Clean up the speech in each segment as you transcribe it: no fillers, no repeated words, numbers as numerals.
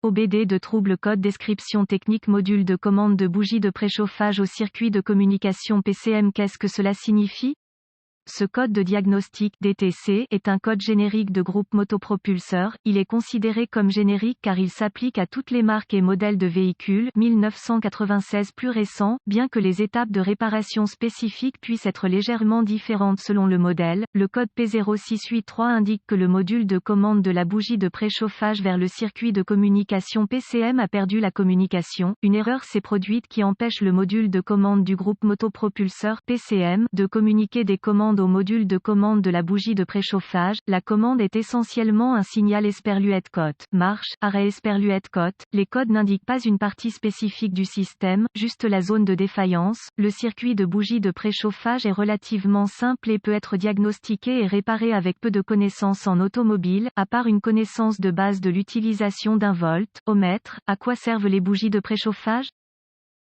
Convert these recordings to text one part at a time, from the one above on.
OBD de trouble code description technique module de commande de bougie de préchauffage au circuit de communication PCM. Qu'est-ce que cela signifie? Ce code de diagnostic DTC est un code générique de groupe motopropulseur. Il est considéré comme générique car il s'applique à toutes les marques et modèles de véhicules 1996 plus récents, bien que les étapes de réparation spécifiques puissent être légèrement différentes selon le modèle. Le code P0683 indique que le module de commande de la bougie de préchauffage vers le circuit de communication PCM a perdu la communication. Une erreur s'est produite qui empêche le module de commande du groupe motopropulseur PCM de communiquer des commandes au module de commande de la bougie de préchauffage. La commande est essentiellement un signal Esperluette cote. Marche, arrêt Esperluette cote. Les codes n'indiquent pas une partie spécifique du système, juste la zone de défaillance. Le circuit de bougie de préchauffage est relativement simple et peut être diagnostiqué et réparé avec peu de connaissances en automobile, à part une connaissance de base de l'utilisation d'un voltmètre. À quoi servent les bougies de préchauffage?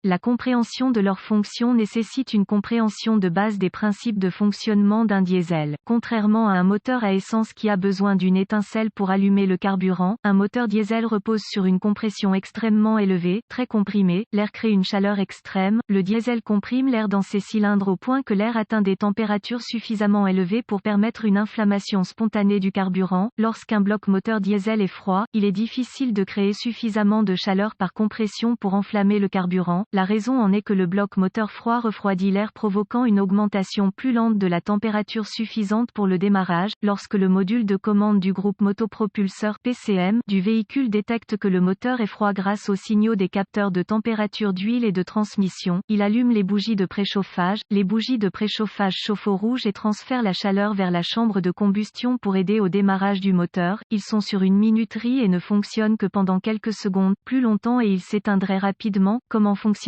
La compréhension de leur fonction nécessite une compréhension de base des principes de fonctionnement d'un diesel. Contrairement à un moteur à essence qui a besoin d'une étincelle pour allumer le carburant, un moteur diesel repose sur une compression extrêmement élevée, très comprimée. L'air crée une chaleur extrême. Le diesel comprime l'air dans ses cylindres au point que l'air atteint des températures suffisamment élevées pour permettre une inflammation spontanée du carburant. Lorsqu'un bloc moteur diesel est froid, il est difficile de créer suffisamment de chaleur par compression pour enflammer le carburant. La raison en est que le bloc moteur froid refroidit l'air provoquant une augmentation plus lente de la température suffisante pour le démarrage. Lorsque le module de commande du groupe motopropulseur PCM du véhicule détecte que le moteur est froid grâce aux signaux des capteurs de température d'huile et de transmission, il allume les bougies de préchauffage. Les bougies de préchauffage chauffent au rouge et transfèrent la chaleur vers la chambre de combustion pour aider au démarrage du moteur. Ils sont sur une minuterie et ne fonctionnent que pendant quelques secondes. Plus longtemps et ils s'éteindraient rapidement. Comment fonctionne-t-il?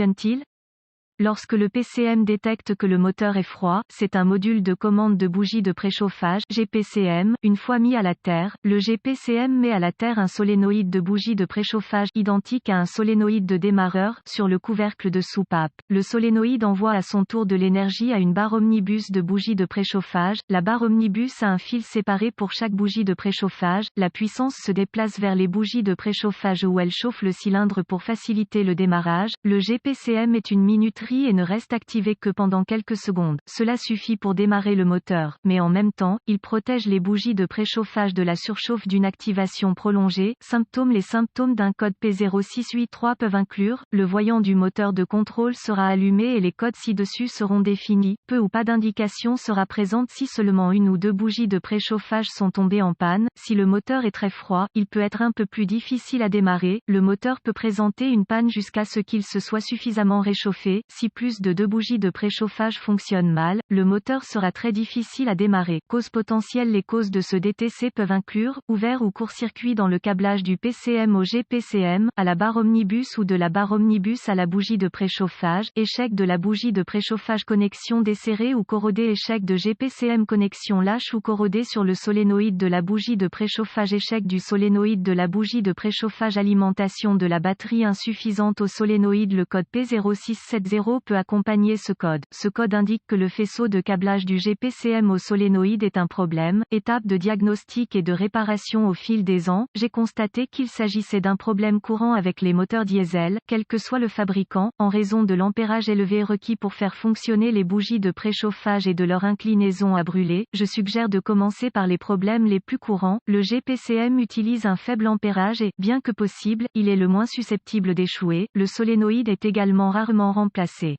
Lorsque le PCM détecte que le moteur est froid, c'est un module de commande de bougie de préchauffage GPCM. Une fois mis à la terre, le GPCM met à la terre un solénoïde de bougie de préchauffage identique à un solénoïde de démarreur sur le couvercle de soupape. Le solénoïde envoie à son tour de l'énergie à une barre omnibus de bougie de préchauffage. La barre omnibus a un fil séparé pour chaque bougie de préchauffage. La puissance se déplace vers les bougies de préchauffage où elle chauffe le cylindre pour faciliter le démarrage. Le GPCM est une minuterie et ne reste activé que pendant quelques secondes. Cela suffit pour démarrer le moteur, mais en même temps, il protège les bougies de préchauffage de la surchauffe d'une activation prolongée. Symptômes. Les symptômes d'un code P0683 peuvent inclure, le voyant du moteur de contrôle sera allumé et les codes ci-dessus seront définis. Peu ou pas d'indication sera présente si seulement une ou deux bougies de préchauffage sont tombées en panne. Si le moteur est très froid, il peut être un peu plus difficile à démarrer. Le moteur peut présenter une panne jusqu'à ce qu'il se soit suffisamment réchauffé. Si plus de deux bougies de préchauffage fonctionnent mal, le moteur sera très difficile à démarrer. Causes potentielles. Les causes de ce DTC peuvent inclure, ouvert ou court-circuit dans le câblage du PCM au GPCM, à la barre omnibus ou de la barre omnibus à la bougie de préchauffage, échec de la bougie de préchauffage, connexion desserrée ou corrodée, échec de GPCM, connexion lâche ou corrodée sur le solénoïde de la bougie de préchauffage, échec du solénoïde de la bougie de préchauffage, alimentation de la batterie insuffisante au solénoïde. Le code P0670 peut accompagner ce code. Ce code indique que le faisceau de câblage du GPCM au solénoïde est un problème. Étape de diagnostic et de réparation. Au fil des ans, j'ai constaté qu'il s'agissait d'un problème courant avec les moteurs diesel, quel que soit le fabricant, en raison de l'ampérage élevé requis pour faire fonctionner les bougies de préchauffage et de leur inclinaison à brûler. Je suggère de commencer par les problèmes les plus courants. Le GPCM utilise un faible ampérage et, bien que possible, il est le moins susceptible d'échouer. Le solénoïde est également rarement remplacé.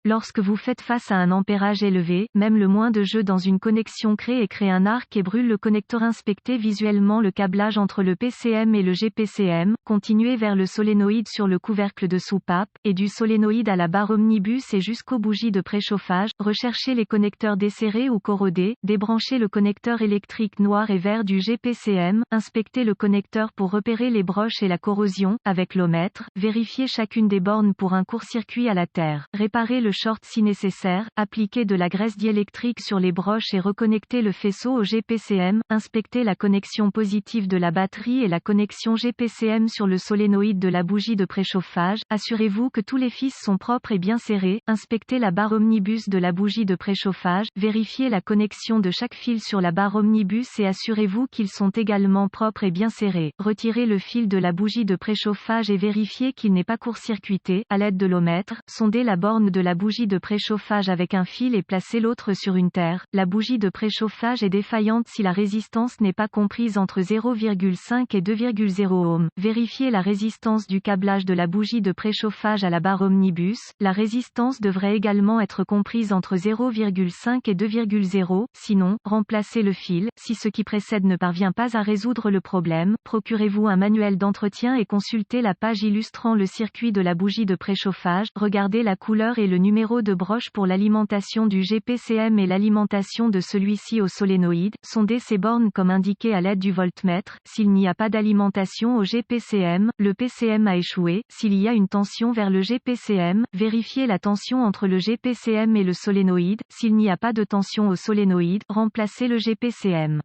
Lorsque vous faites face à un ampérage élevé, même le moins de jeu dans une connexion crée un arc et brûle le connecteur. Inspectez visuellement le câblage entre le PCM et le GPCM, continuez vers le solénoïde sur le couvercle de soupape, et du solénoïde à la barre omnibus et jusqu'aux bougies de préchauffage. Recherchez les connecteurs desserrés ou corrodés, débranchez le connecteur électrique noir et vert du GPCM, inspectez le connecteur pour repérer les broches et la corrosion, avec l'ohmètre, vérifiez chacune des bornes pour un court-circuit à la terre, réparez le short si nécessaire, appliquer de la graisse diélectrique sur les broches et reconnecter le faisceau au GPCM, inspecter la connexion positive de la batterie et la connexion GPCM sur le solénoïde de la bougie de préchauffage, assurez-vous que tous les fils sont propres et bien serrés, inspectez la barre omnibus de la bougie de préchauffage, vérifiez la connexion de chaque fil sur la barre omnibus et assurez-vous qu'ils sont également propres et bien serrés, retirez le fil de la bougie de préchauffage et vérifiez qu'il n'est pas court-circuité, à l'aide de l'ohmètre, sondez la borne de la bougie de préchauffage avec un fil et placez l'autre sur une terre, la bougie de préchauffage est défaillante si la résistance n'est pas comprise entre 0,5 et 2,0 ohms, vérifiez la résistance du câblage de la bougie de préchauffage à la barre omnibus, la résistance devrait également être comprise entre 0,5 et 2,0, sinon, remplacez le fil, si ce qui précède ne parvient pas à résoudre le problème, procurez-vous un manuel d'entretien et consultez la page illustrant le circuit de la bougie de préchauffage, regardez la couleur et le numéro de broche pour l'alimentation du GPCM et l'alimentation de celui-ci au solénoïde, sondez ces bornes comme indiqué à l'aide du voltmètre, s'il n'y a pas d'alimentation au GPCM, le PCM a échoué, s'il y a une tension vers le GPCM, vérifiez la tension entre le GPCM et le solénoïde, s'il n'y a pas de tension au solénoïde, remplacez le GPCM.